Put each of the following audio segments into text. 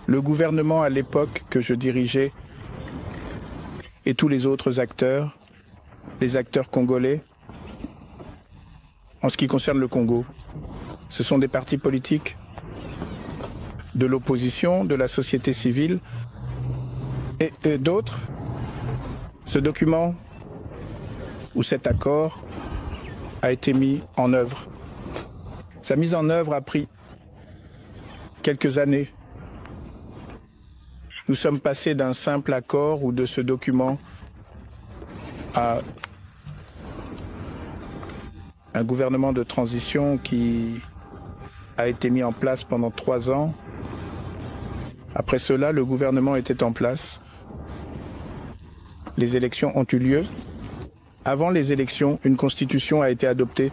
Le gouvernement à l'époque que je dirigeais et tous les autres acteurs, les acteurs congolais, en ce qui concerne le Congo, ce sont des partis politiques de l'opposition, de la société civile et d'autres. Ce document ou cet accord a été mis en œuvre. Sa mise en œuvre a pris quelques années. Nous sommes passés d'un simple accord ou de ce document à un gouvernement de transition qui a été mis en place pendant 3 ans. Après cela, le gouvernement était en place. Les élections ont eu lieu. Avant les élections, une constitution a été adoptée.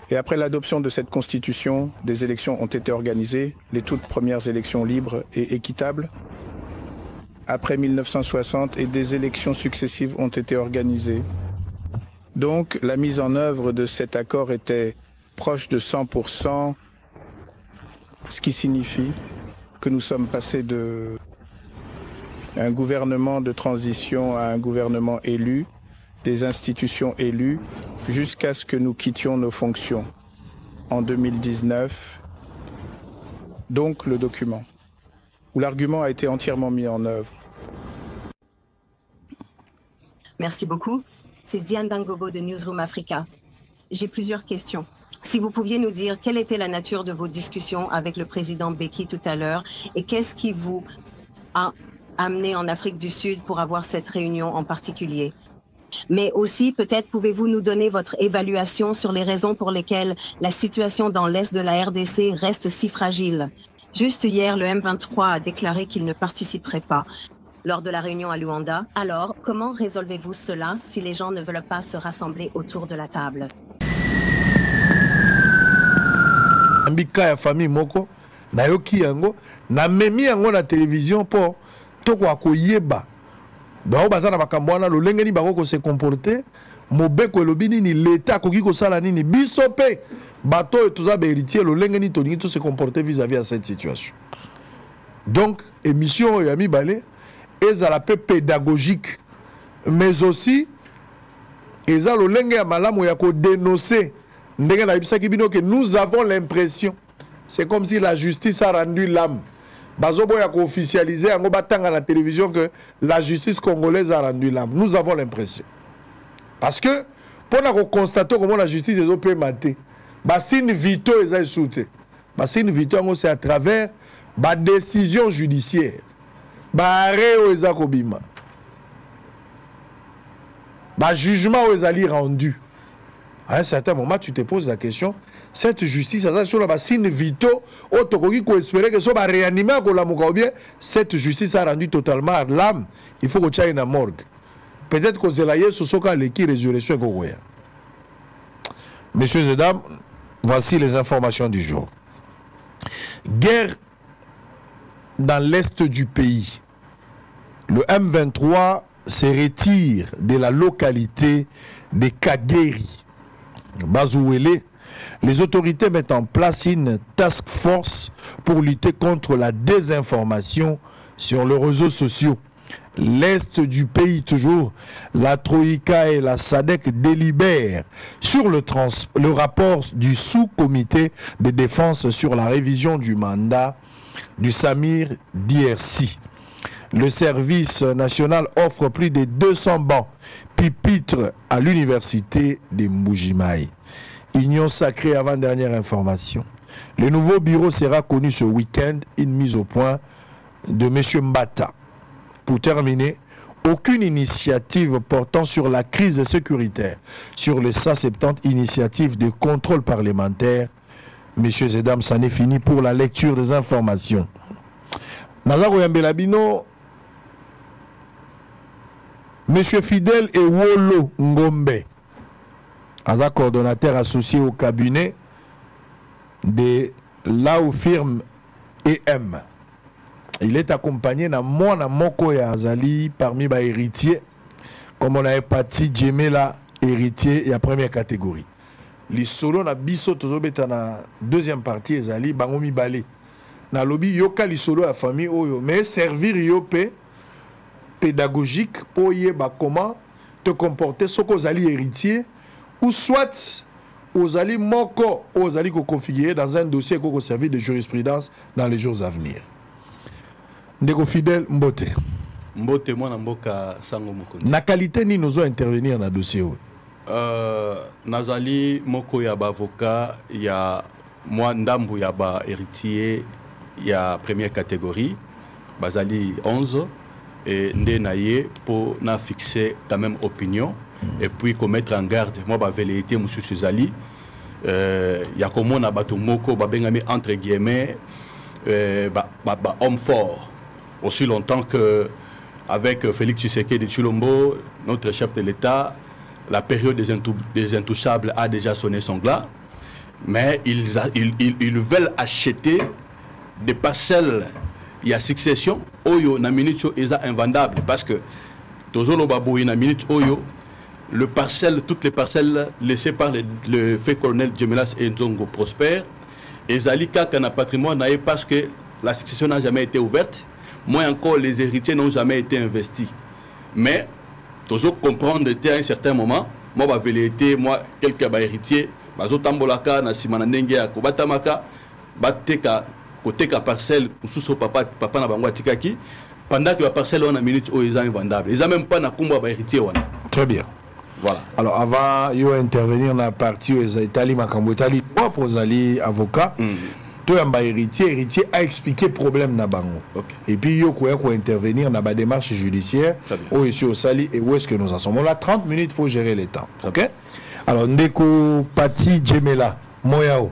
Et après l'adoption de cette constitution, des élections ont été organisées, les toutes premières élections libres et équitables. Après 1960, et des élections successives ont été organisées. Donc, la mise en œuvre de cet accord était proche de 100%, ce qui signifie que nous sommes passés d'un gouvernement de transition à un gouvernement élu, des institutions élues, jusqu'à ce que nous quittions nos fonctions en 2019. Donc le document, où l'argument a été entièrement mis en œuvre. Merci beaucoup. C'est Diane Dangobo de Newsroom Africa. J'ai plusieurs questions. Si vous pouviez nous dire quelle était la nature de vos discussions avec le président Beki tout à l'heure et qu'est-ce qui vous a amené en Afrique du Sud pour avoir cette réunion en particulier. Mais aussi, peut-être pouvez-vous nous donner votre évaluation sur les raisons pour lesquelles la situation dans l'Est de la RDC reste si fragile. Juste hier, le M23 a déclaré qu'il ne participerait pas lors de la réunion à Luanda. Alors, comment résolvez-vous cela si les gens ne veulent pas se rassembler autour de la table? Mbika ya famille moko na yoki yango na memi yango na télévision po toko akoyeba ba bazana makambo wana lolenge ni bako se comporter mobeko elobi nini l'état akoki kosala nini biso pe bato et toza ba héritier lolenge ni toningi to se comporter vis-à-vis à cette situation. Donc émission ya mibale ezala pe pédagogique mais aussi eza lolenge ya malamu ya ko dénoncer. Que nous avons l'impression, c'est comme si la justice a rendu l'âme. Bazobo a officialisé à la télévision que la justice congolaise a rendu l'âme. Nous avons l'impression. Parce que, pour constater comment la justice est opérée, Bassine Vito est soutenu. Bassine Vito, c'est à travers la décision judiciaire. Barré au Ezakobima. Le jugement au Ezali rendu. À un certain moment, tu te poses la question, cette justice, sur la bassine Vito, il faut espérer que soit réanimé ou bien cette justice a rendu totalement l'âme. Il faut que tu ailles dans la morgue. Peut-être que c'est là ce soit qui résurrection. Messieurs et dames, voici les informations du jour. Guerre dans l'est du pays. Le M23 se retire de la localité de Kageri. Bazouélé, les autorités mettent en place une task force pour lutter contre la désinformation sur les réseaux sociaux. L'Est du pays toujours, la Troïka et la SADC délibèrent sur le rapport du sous-comité de défense sur la révision du mandat du Samir DRC. Le service national offre plus de 200 bancs pupitres à l'université de Mbujimaï. Union sacrée avant-dernière information. Le nouveau bureau sera connu ce week-end, une mise au point de M. Mbata. Pour terminer, aucune initiative portant sur la crise sécuritaire, sur les 170 initiatives de contrôle parlementaire. Messieurs et dames, ça n'est fini pour la lecture des informations. Nazaro Yambelabino, Monsieur Fidel Ewolo Ngombe, un coordonnateur associé au cabinet de Lao Firme EM. Il est accompagné d'un Mwana Moko et Azali parmi les héritiers, comme on a parti Djemela héritier et la première catégorie. Les solos na biso tozobeta na deuxième partie Azali Bangomi Balé. na lobby yoka lisolo ya famille oyo mais servir yo pe pédagogique pour yeba comment te comporter soko ozali héritier ou soit ozali moko ozali ko configurer dans un dossier ko servir de jurisprudence dans les jours à venir. Ndeko fidèle Mbote. Mbote mwana mboka sango mokonzi. Na qualité ni nous intervenir na dossier oyo. Nazali moko ya ba avocat ya moi ndambu ya ba héritier ya première catégorie bazali 11 et ndé naye pour na fixer quand même opinion et puis commettre en garde moi ba velléité monsieur Suzali ya komona bato moko ba bengami entre guillemets homme fort aussi longtemps que avec Félix Tshisekedi Tshilombo notre chef de l'État. La période des intouchables a déjà sonné son glas, mais ils veulent acheter des parcelles. Il y a succession, oyo na minute est invendable parce que tozolo baboui na minute oyo le parcelle, toutes les parcelles laissées par le fait colonel Djemelas et Nzongo Prosper, et Zalika kana patrimoine parce que la succession n'a jamais été ouverte, moins encore les héritiers n'ont jamais été investis, mais toujours comprendre à un certain moment, moi j'avais été moi quelques héritiers, bazo tambolaka na simana ndenge ya kobatamaka bateka côté ka parcelle sous papa na bango atikaki pendant que la parcelle on a minute où ils sont invendables. Ils ont même pas na kumba ba héritier wana. Très bien. Voilà. Alors avant yo intervenir na partie où les Itali makambo Itali propre aux ali avocat. Héritier a expliqué le problème na bango. Okay. Et puis yo ko intervenir dans la démarche judiciaire où ici au Sali et où est-ce que nous en sommes. On a 30 minutes, il faut gérer les temps. OK? Alors ndeko Pati Djemela Moyao.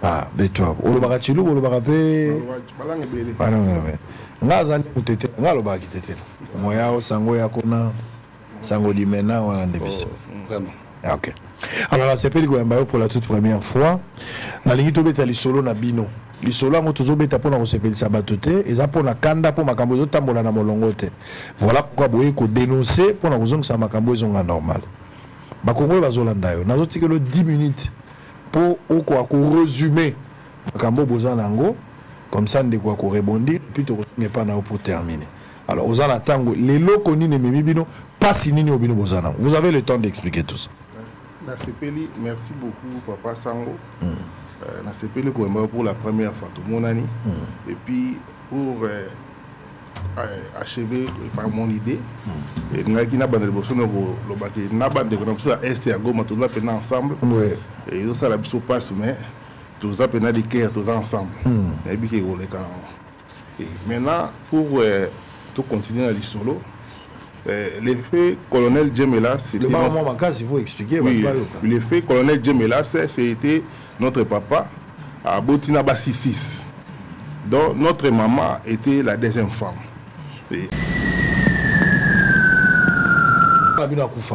Ah, Beto. O lo barachilu o lo barape. Ngaza ndetete ngalo ba kitete. Moyao sango ya kona sango dimena wana ndebisi. Vraiment. OK. Alors la CPL pour la toute première fois, na lingi tobeta lisolo na bino. Lisolo ngo tozobeta pona ko CPL sabatote, eza pona kanda po makambo zo tambola na molongo te. Voilà pourquoi boye ko dénoncer pona ko zonga makambo ezonga normal. Ba Kongo bazolanda yo. Nazo tikelo 10 minutes pour ko résumer makambo bozana ngo comme ça ndeko ko rebondir puis to ne pas na pour terminer. Alors ozana tango les loko ni ne memi bino pas sinini obino bozana. Vous avez le temps d'expliquer tout ça. Nasepeli, merci beaucoup Papa Sango. Nasepeli pour la première fois tout mon année. Et puis pour achever par mon idée, et nous avons une bande de personnes qui ont bande de est à Goma, tous les ensemble. Et nous ça la biso passe mais tous les des cœurs tous ensemble. Et puis maintenant pour tout continuer à l'isolo. L'effet colonel Djemela, c'était. Il faut expliquer. Oui, l'effet colonel Djemela, c'était notre papa à Botina Bassi. Donc notre maman était la deuxième femme. Et...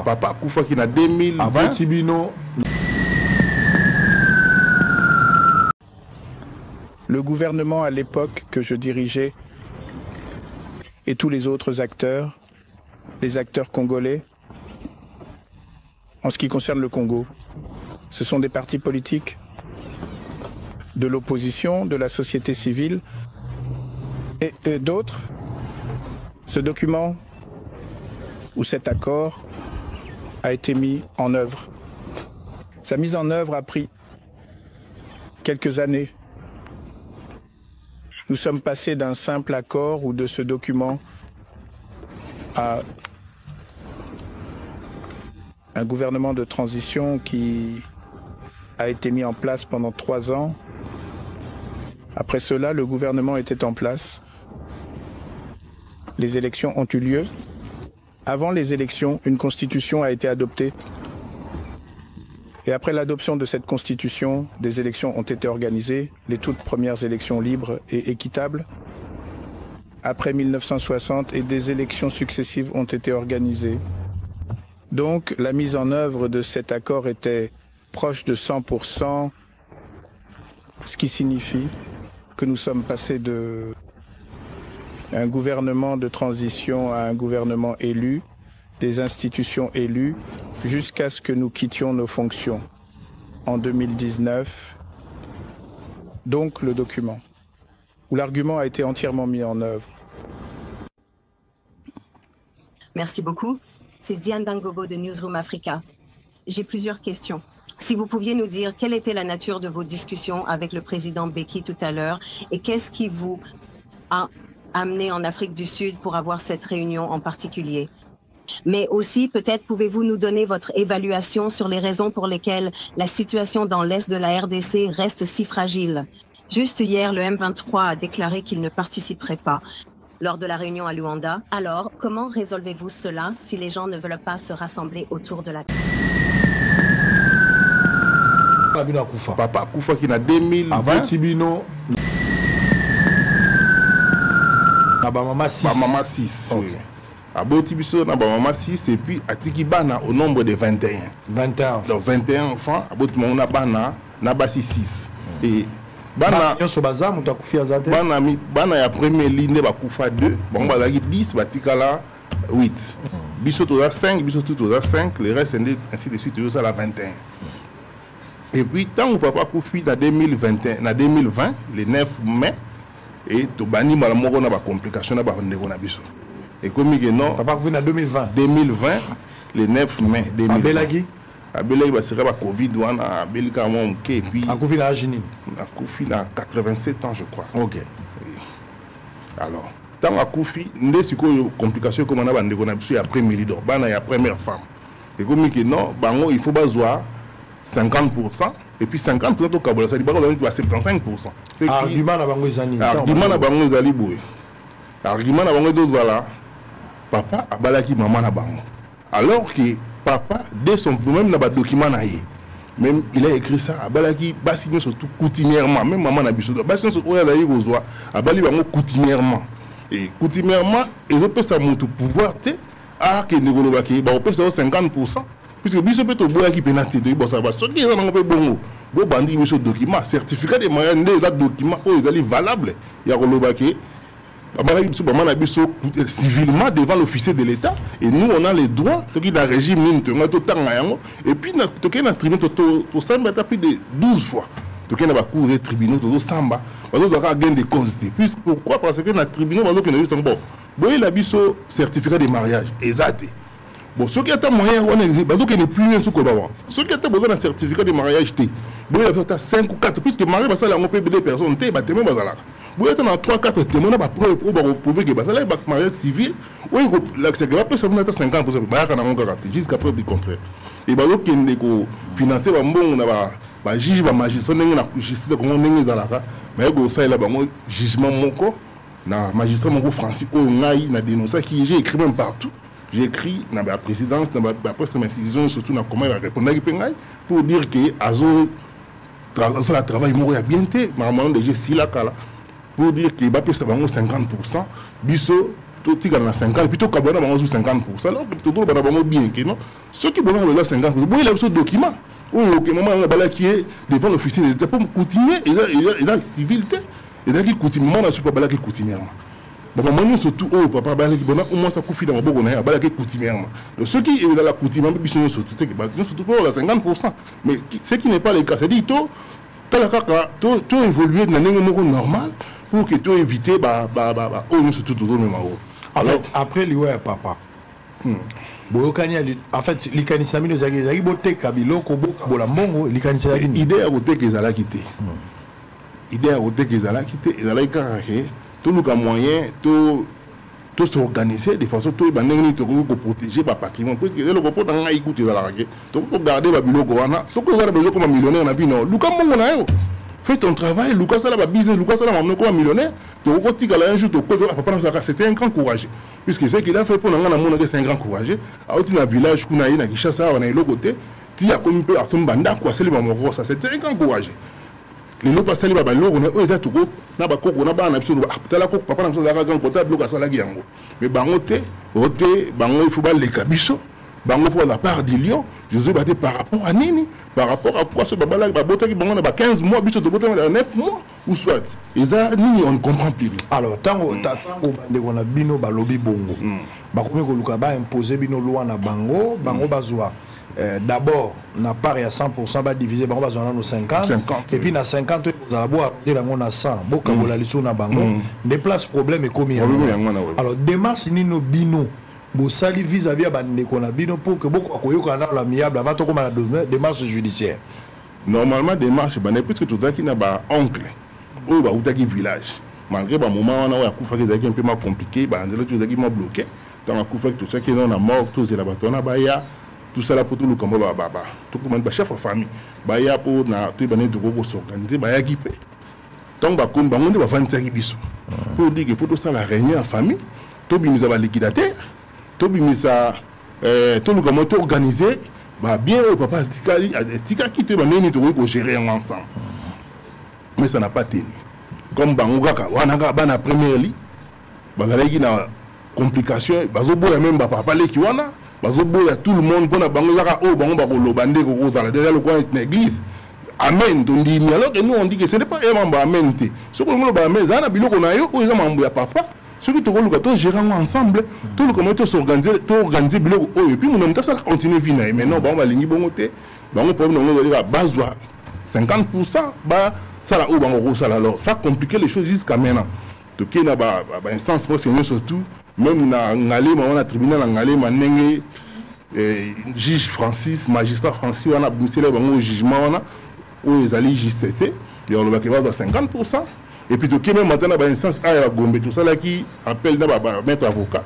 Papa Koufa qui n'a 2020. Le gouvernement à l'époque que je dirigeais et tous les autres acteurs, les acteurs congolais, en ce qui concerne le Congo, ce sont des partis politiques de l'opposition, de la société civile et d'autres. Ce document ou cet accord a été mis en œuvre. Sa mise en œuvre a pris quelques années. Nous sommes passés d'un simple accord ou de ce document à un gouvernement de transition qui a été mis en place pendant 3 ans. Après cela, le gouvernement était en place. Les élections ont eu lieu. Avant les élections, une constitution a été adoptée. Et après l'adoption de cette constitution, des élections ont été organisées, les toutes premières élections libres et équitables. Après 1960, et des élections successives ont été organisées. Donc, la mise en œuvre de cet accord était proche de 100%, ce qui signifie que nous sommes passés d'un gouvernement de transition à un gouvernement élu, des institutions élues, jusqu'à ce que nous quittions nos fonctions en 2019 donc le document, où l'argument a été entièrement mis en œuvre. Merci beaucoup. C'est Diane Dangobo de Newsroom Africa. J'ai plusieurs questions. Si vous pouviez nous dire quelle était la nature de vos discussions avec le président Béki tout à l'heure et qu'est-ce qui vous a amené en Afrique du Sud pour avoir cette réunion en particulier. Mais aussi, peut-être pouvez-vous nous donner votre évaluation sur les raisons pour lesquelles la situation dans l'Est de la RDC reste si fragile. Juste hier, le M23 a déclaré qu'il ne participerait pas lors de la réunion à Luanda. Alors, comment résolvez-vous cela si les gens ne veulent pas se rassembler autour de la table? Papa Koufa qui n'a 2020. Tibino. Maman 6. Maman 6. Oui. Aboti biso na maman 6 et puis atiki bana au nombre de 21. 21. Donc 21 enfants, aboti mona bana na basi 6. Et bana so baza muta kufia zate. Bana ya première ligne ba kufa 2, bon ba lagi 10 batika la 8. Biso to 5, biso tout 5, le reste ainsi de suite ça la 21. Et puis tant que papa Koufi na 2021, na 2020, le 9 mai et to bani mala moko na ba complication na ba ndeko na biso. Et comme il non, papa Koufi na 2020. 2020, le 9 mai 2020. Abelagi. Abelagi ba sera ba Covid wana abelika mon ke et puis Koufi na Agini. Koufi na 87 ans je crois. OK. Oui. Alors, tant à Koufi, ndé sikoyo complication comme on a ba ndeko na biso après Milidor, bana ya première femme. Et comme il non, bango il faut bazwa 50% et puis 50% au Kabola, ça dit pas qu'on a 75%. Argument na bango ezani. Argument na bango ezali boye. Argument na bango dozala papa abalaki maman na bango. Alors que papa dès son même na ba document na yé. Même il a écrit ça abalaki basi surtout coutumièrement même maman na biso. Basi so oya la yozwa abali bango coutumièrement. Et coutumièrement il repère sa monte pouvoir té a que ngolobaki ba opesa 50%. Puisque biso peut boya ki penalty de bo ça va so ki ça na pe bongo bo bandi biso document certificat de mariage ndé la document o ezali valable ya kolobaki amana biso ba mana biso civilement devant l'officier de l'état et nous on a les droits to ki da régime ni to ngato tanga yango et puis na to ki na tribunal to samba ta plus de 12 fois to ki na ba cour des tribunaux to samba ba do ka gain de cause puisque pourquoi parce que na tribunal ba do ki na juste bon boy la biso certificat de mariage exact. Bon, ceux qui ont un moyen, on est plus un sous Kobawa. Ceux qui ont besoin d'un certificat de mariage, bon, il y a 5 ou 4, puisque mariage, on peut des personnes, tu es même bazala. Vous êtes dans 3-4 témoins, on a preuve pour prouver que le mariage civil, l'accès que la personne a 50%, jusqu'à preuve du contraire. Et bah, donc, il faut financer, on a juge, magistrat, on a justice, on a mais il y a un jugement, na magistrat, mon Francis, on a dénoncé, qui j'ai écrit même partout. J'ai écrit dans la présidence, dans la presse, dans la décision, surtout dans comment il va répondre pour dire que Azo travail mourir bien té, maman de Jessie la kala, pour dire qu'il va payer 50%, biso tout tigre na 50, plutôt Kabana bango 50%, alors plutôt bana bango bien que non. Ceux qui vont avoir 50%, bon il a ce document. Ou que moment la bala qui est devant l'officier de l'État pour continuer et la civilité, et là qui continue, moi je suis pas bala qui continue. Bon, moi, surtout, papa, au moins ça confie dans mon bon, coutumièrement. Ceux qui sont dans la coutume, surtout, c'est que surtout pour 50%. Mais ce qui n'est pas le cas, c'est-à-dire que tu as évolué de manière normale pour que tu évites, surtout, toujours même. Alors, après, il y a papa. En fait, les canisami, les agriculteurs, ils botent Kabilo, Kobo, Bolambongo, les canisami. L'idée à côté qu'ils allaient quitter. L'idée à côté qu'ils allaient quitter, ils allaient carrer. Tout le moyen, tout s'organiser de façon tout pour protéger le patrimoine. Parce que le report dans la écoute, donc pour garder le bureau, ce que vous avez besoin comme millionnaire, on a vu non. Lucas Mongo, fais ton travail, Lucas ça la business, Lucas ça la comme millionnaire. Tu as un jour, c'était un grand courage. Puisque ce qu'il a fait pour nous, c'est un grand courage. À un village, on a eu un chasseur, on a eu l'autre côté, tu as comme un peu à son banda, quoi, c'est le moment, c'était un grand courage. Les lots passés les balles on est tout na ba koko na ba na biso tala ko papa na biso la grand côté bloc asala yango mais bangote bango il faut ba les kabiso bango faut la part du lion Jésus ba par rapport à nini par rapport à quoi ce baba là ba bota ki bango na ba 15 mois biso de bota na 9 mois ou soit et ça ni on ne comprend plus. Alors tango bande on a bino ba lobi bongo ba komi ko luka ba imposer bino loi na bango bazwa d'abord na part ya 100% ba diviser bango bazona no 50 et puis na 50 vous allez boire de la na 100 boka bola liso na bango des places problème et commis alors démarche ni no bino bo sali vis-à-vis ba ndeko na bino pour que beaucoup akoyoka na l'amiable avant to koma la démarche judiciaire. Normalement démarche ba ne puisque tout ça qui na ba oncle ou ba utaki village malgré ba moment on a akufa qui est un peu compliqué ba ndelo tout ça qui m'a bloqué dans la akufa tout ça qui est dans la mort tout c'est la batona ba ya tout ça là pour tout le combat baba tout comme un chef de famille ba ya pour na tout bané de go s'organiser ba ya gipe donc ba comme ba on va vendre biso pour dire que faut tout ça la réunion en famille tout bimisa ba liquidateur tout bimisa tout le comment tout organiser ba bien au papa tika qui te ba neni to go gérer ensemble mais ça n'a pas tenu comme bango kaka wana ka bana première lit ba galaki na complication ba zo boya même ba papa leki wana bazoboya tout le monde pona bango zaka o bango bakoloba ndeko kozala déjà le coin est l'église amen tondi alors que nous on dit que ce n'est pas un membre amen te ce que nous ba amen za na biloko na yo o eza membre ya papa ce qui to koluka to gérer ensemble tout le comment to s'organiser biloko o et puis mon homme ça continue vina mais non bango balingi bongo te bango problème ngo zali bazwa 50% ba ça la o bango ko ça alors ça compliquer les choses jusqu'à maintenant to kena ba instance pour seigneur surtout même na ngalema on a tribunal ngalema ndenge juge Francis magistrat Francis on a busselé bango jugement on a o ezali justice et on le va que 50% et puis to kena maintenant ba instance a Gombe tout ça là qui appelle na ba maître avocat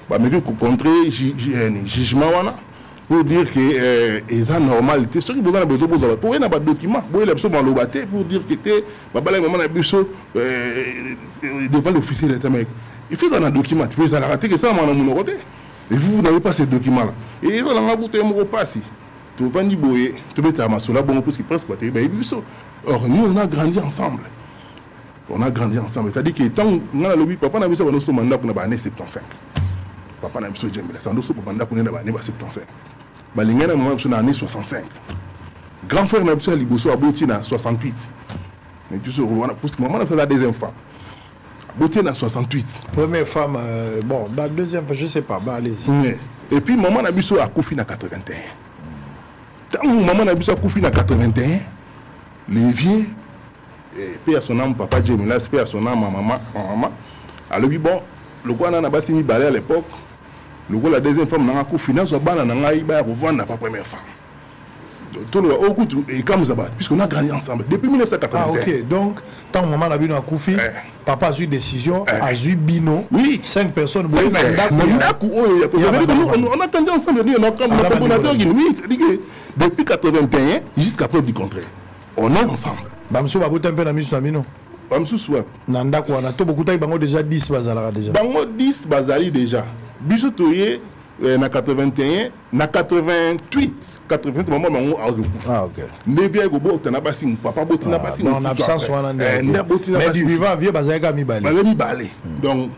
ba me ko contrer jugement on a pour dire que eza normalité ce qui besoin de besoin pour y na ba document boy la besoin lo baté pour dire que té ba bala maman na biso devant l'officier d'état mec il faut dans un document tu peux ça la rater que ça mon mon côté et vous n'avez pas ces documents là et ça la bouteille mo passer tu vas ni boyer tu mets ta masse là bon parce que presque pas ba biso or nous on a grandi ensemble c'est-à-dire que tant on a le papa na biso ba no so mandat pour na ba année 75 papa na biso jemela ça no so papa na pour na ba année 75 ba lingana moment biso na année 65 grand frère na biso liboso aboti na 68 mais tu sais on a parce que maman a fait la deuxième femme Beauté na 68. Première femme, bon, la deuxième, je sais pas, bah allez-y. Et puis maman a biso a koufi na 81. Tant maman a biso a koufi na 81, les vieux, paix à son âme, papa Djemila, paix à son âme, maman. Alors oui, bon, le quoi n'a pas signé balai à l'époque, le quoi la deuxième femme n'a pas koufi na so bana n'a il va revendre la première femme. Tout le au coup et comme ça va, puisqu'on a grandi ensemble depuis 1981. Ah ok, donc tant maman a vu na koufi. Papa a eu décision, a eu bino. Oui. 5 personnes. On a attendu ensemble. Oui, depuis 81 jusqu'à preuve du contraire. On est ensemble. Bamsou va goûter un peu la mise sur la mino. Bamsou soit. Nanda quoi. Na to beaucoup taille bango déjà 10 bazala déjà. Bango 10 bazali déjà. Biso toye na 81, na 88, 88 maman bango a recouvert. Ah ok. Ne viens go bo tana basi papa boti na basi. En absence wana na boti na basi. Mais du vivant vieux bazaka mi balé. Bazaka mi balé. Donc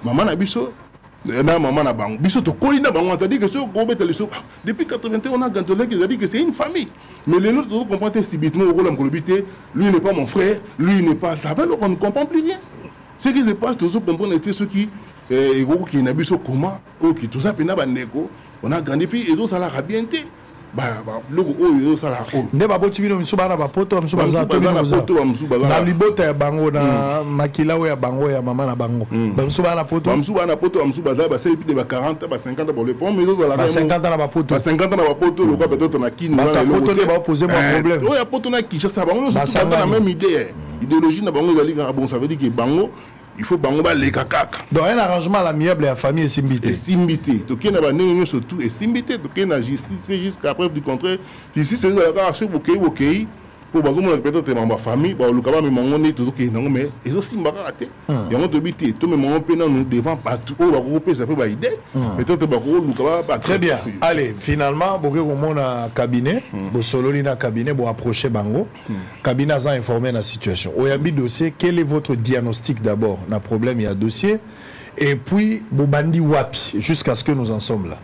maman na biso na maman na bango. Biso to koli na bango, c'est-à-dire que ce go bete le so depuis 81 on a gantolé qui a dit que c'est une famille. Mais les autres on comprend subitement au rôle en colobité, lui n'est pas mon frère, lui n'est pas ça, on ne comprend plus rien. Ce qui se passe tous comprendre était ceux qui et qui n'a biso comment OK tout ça pena bandeko on a grandi puis et tout ça la rabienté ba logo o ça la o ne ba boti bino misuba na ba poto misuba za to na libota ya bango na makila ya bango ya mama na bango ba misuba na poto misuba za ba c'est plus de ba 40 ba 50 pour le pont mais ça la ba 50 na ba poto ba 50 na ba poto logo peut-être na kin na le poto ne ba poser mon problème o ya poto na ki ça bango c'est pas la même idée idéologie na bango zali bon ça veut dire que bango il faut bango ba le kaka donc un arrangement à l'amiable et à famille et simbité to kena ba nenyo surtout et simbité to kena justice jusqu'à preuve du contraire ici c'est la rache bokei pour bazo mon peut-être membre famille ba lu kaba me mongoni to ke nango mais et aussi mbaka raté yango to biti to me mongo pena nous devant partout o ba grouper ça peut ba idée peut-être ba ko lu kaba ba très bien allez finalement boke ko mona cabinet bo sololi na cabinet bo approcher bango cabinet a informé la situation oyambi dossier quel est votre diagnostic d'abord na problème il y a dossier et puis bo bandi wapi jusqu'à ce que nous en sommes là.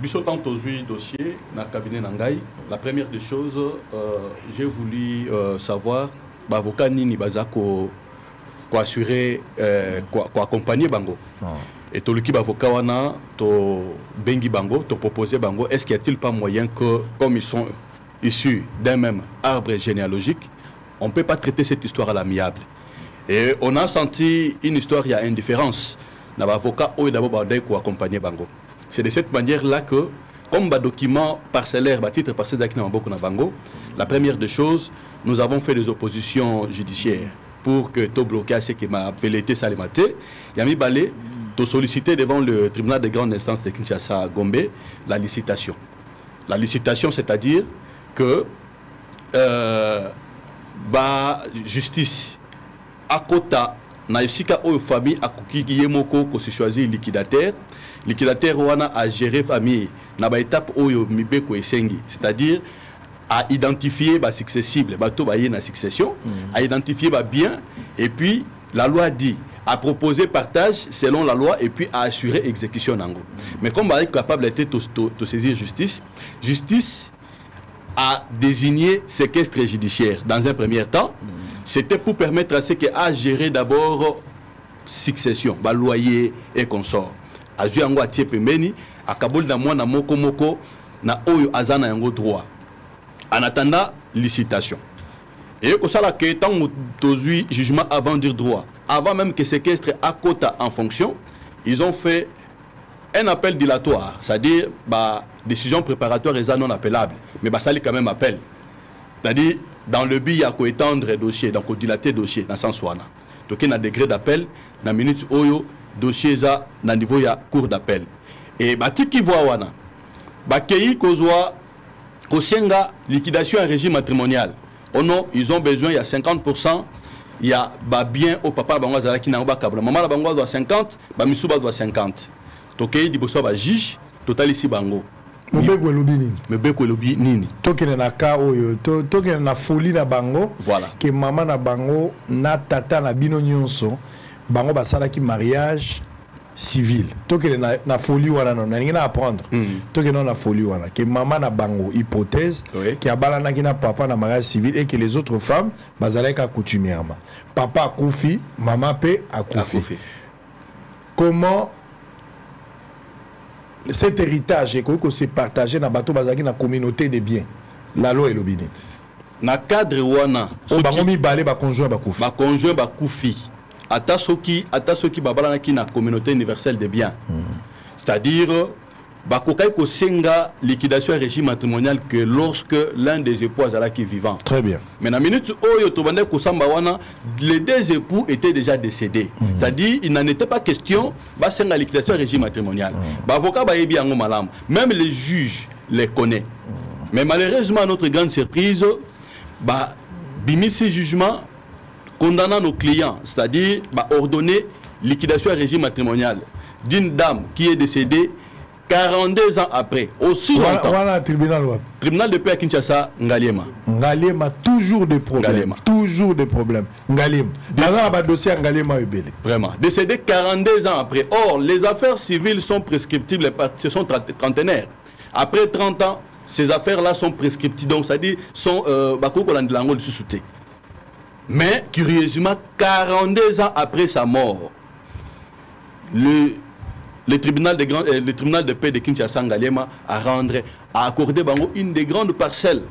Biso tant aujourd'hui dossier dans le cabinet Nangai, la première des choses, j'ai voulu savoir avocat nini bazako ko assurer ko accompagner bango. Et tout le qui avocat wana to bengi bango, to proposer bango, est-ce qu'il y a-t-il pas moyen que, comme ils sont issus d'un même arbre généalogique, on ne peut pas traiter cette histoire à l'amiable. Et on a senti une histoire, il y a indifférence. L'avocat ou d'abord pour accompagner bango. C'est de cette manière-là que, comme un document parcellaire, titre parcellaire qui n'a beaucoup na bango, la première des choses, nous avons fait des oppositions judiciaires pour que tout blocage ce qui m'a appelé Salimate, Yami Balé, de solliciter devant le tribunal de grande instance de Kinshasa Gombe la licitation. La licitation, c'est-à-dire que justice à kota na isika o famille akoki yemoko ko se choisir liquidateur wana a gérer famille na ba étape oyo mibeko esengi, c'est-à-dire à identifier ba successible bato ba na succession, à identifier ba bien, et puis la loi dit à proposer partage selon la loi et puis à assurer exécution nango. Mais comme ba est capable de saisir justice a désigné séquestre judiciaire dans un premier temps. C'était pour permettre à ce que à gérer d'abord succession, loyer et consort. A joué en Guatie Pemeni, à Kaboul na moi na moko na oyo azana yango droit. En attendant licitation. Et que ça là que tant tozui jugement avant dire droit, avant même que séquestre à quota en fonction, ils ont fait un appel dilatoire, c'est-à-dire décision préparatoire et non appellable, mais ça lui quand même appel. C'est-à-dire dans le but, il y a étendre le dossier, donc dilater le dossier dans le sens où donc il y a un degré d'appel, dans la minute où le dossier est à niveau il y a cours d'appel. Et si qui voit wana, qui kozwa kosenga liquidation à régime matrimonial. Oh non, ils ont besoin, il y a 50%, il y a bien au papa bangwa qui n'a pas câble. Maman la bangwa doit 50, misuba doit 50. Donc il dit que ça va juge total ici bango. Mebeko lobi nini tokene na ka oyo tokene na folie na bango, voilà, que maman na bango na tata na bino nyonso bango basala ki mariage civil, tokene na folie wana non na apprendre, tokene na folie wana que maman na bango hypothèse, oui, qui a balana ki na papa na mariage civil et que les autres femmes bazala ka coutumièrement papa akufi maman pe akufi. Comment cet héritage est se partagé dans bateau bazaki na communauté de biens, la loi est l'obini na cadre wana bangomi balé ba conjoint ba kufi ata soki babala ki na communauté universelle de biens, c'est-à-dire bakokai ko senga liquidation régime matrimonial que lorsque l'un des époux azala qui vivant. Très bien. Mais na minute oyo to bande ko samba wana les deux époux étaient déjà décédés. C'est-à-dire il n'en était pas question ba senga liquidation régime matrimonial. Ba avocat ba yebi yango malam. Même les juges les connaissent. Mais malheureusement à notre grande surprise ba bimisi jugement condamnant nos clients, c'est-à-dire ba ordonner liquidation régime matrimonial d'une dame qui est décédée 42 ans après, aussi longtemps. Voilà, tribunal de paix à Kinshasa, Ngaliema. Ngaliema, toujours des problèmes. Ngaliema. Toujours des problèmes. Ngaliema. Dossier Ngaliema Ebele. Vraiment. Décédé 42 ans après. Or, les affaires civiles sont prescriptibles, ce sont trentenaires. Après 30 ans, ces affaires-là sont prescriptibles. Donc, c'est-à-dire, sont mais, curieusement, 42 ans après sa mort, le tribunal de paix de Kinshasa Ngaliema a accordé bango une des grandes parcelles.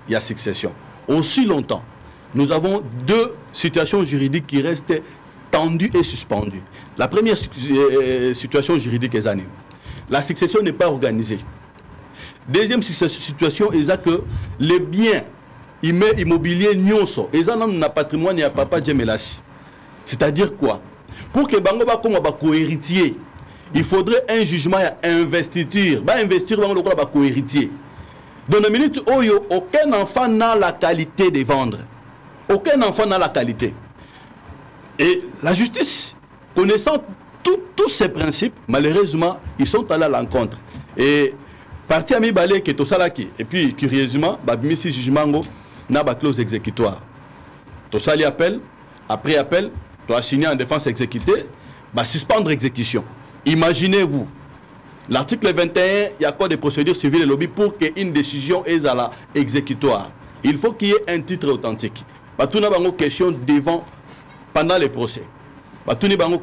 Il y a succession. Aussi longtemps, nous avons deux situations juridiques qui restent tendues et suspendues. La première situation juridique est année. La succession n'est pas organisée. Deuxième situation est que les biens immobiliers nyonso, ils ont un patrimoine et papa Djemelasi. C'est-à-dire quoi? Pour que bango ba comme ba co-héritier, il faudrait un jugement et investiture. Investir dans le co-héritier. Dans la minute où aucun enfant n'a la qualité de vendre. Aucun enfant n'a la qualité. Et la justice, connaissant tous ces principes, malheureusement, ils sont allés à l'encontre. Et parti à mi balé qui est au salaki. Et puis, curieusement, Babimisi jugement n'a pas clause exécutoire. Tout ça, appel, après appel, tu as signé en défense exécutée, suspendre exécution. Imaginez-vous, l'article 21, il y a quoi de procédures civiles et lobby pour qu'une décision est à la exécutoire. Il faut qu'il y ait un titre authentique. Pas tout n'a pas question devant, pendant les procès.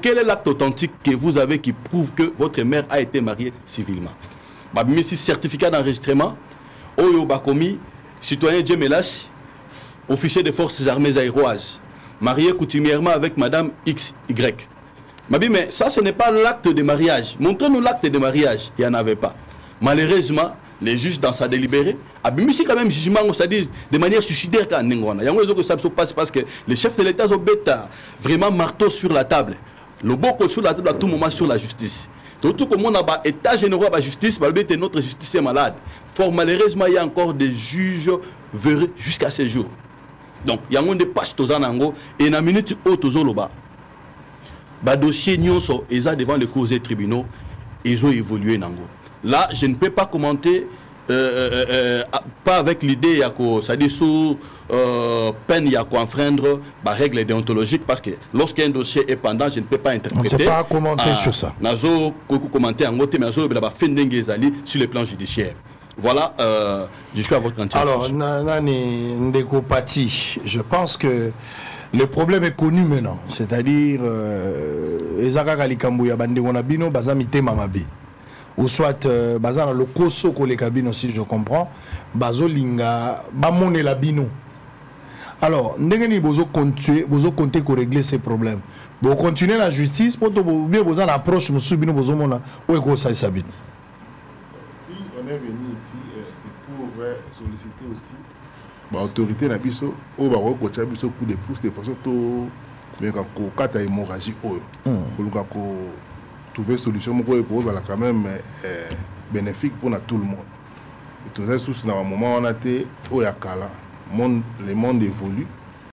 Quel est l'acte authentique que vous avez qui prouve que votre mère a été mariée civilement? Si certificat d'enregistrement, Oyo Bakomi, citoyen Djemelash, officier des forces armées aéroises, marié coutumièrement avec madame XY. Mais ça, ce n'est pas l'acte de mariage. Montrez-nous l'acte de mariage. Il n'y en avait pas. Malheureusement, les juges, dans sa délibérée, abimisi quand même jugement, c'est-à-dire de manière suicidaire quand Nengwana. Il y a que ça se passe parce que les chefs de l'État ont vraiment marteau sur la table. Le boko sur la table à tout moment sur la justice. Tout comme on a état général de la justice, notre justice est malade. Fort malheureusement, il y a encore des juges verrés jusqu'à ce jour. Donc, il y a des pages Tozanango et dans la minute où Tozoloba, le dossier Nyonso est devant les cours et tribunaux, ils ont évolué. Là, je ne peux pas commenter, pas avec l'idée, c'est-à-dire sous peine, il y a qu'à enfreindre la règle déontologique, parce que lorsqu'un dossier est pendant, je ne peux pas interpréter. On ne peut pas commenter sur ça. Commenter en côté, mais sur le plan judiciaire. Voilà, je suis à votre entière. Alors, Nani Ndeko Pati, je pense que le problème est connu maintenant. C'est-à-dire, Ezaka Kalikambuya Bandegonabino, Bazamite Mamabe. Ou soit, Bazana le Koso Kolekabino, si je comprends, Bazolinga, Bamone Labino. Alors, Ndengeni Bozo compter pour régler ces problèmes. Vous continuez la justice, pour bien vous en approche, monsieur Bino Bozomona, où est que ça s'habille? Si on est venu ici, c'est pour solliciter aussi l'autorité na biso au baro ko tia biso coup de pouce de façon to mais ko kata hémorragie o ko ko trouver solution moko ko za quand même bénéfique pour tout le monde. Et tout ça sous na moment on a été au yakala le monde évolue.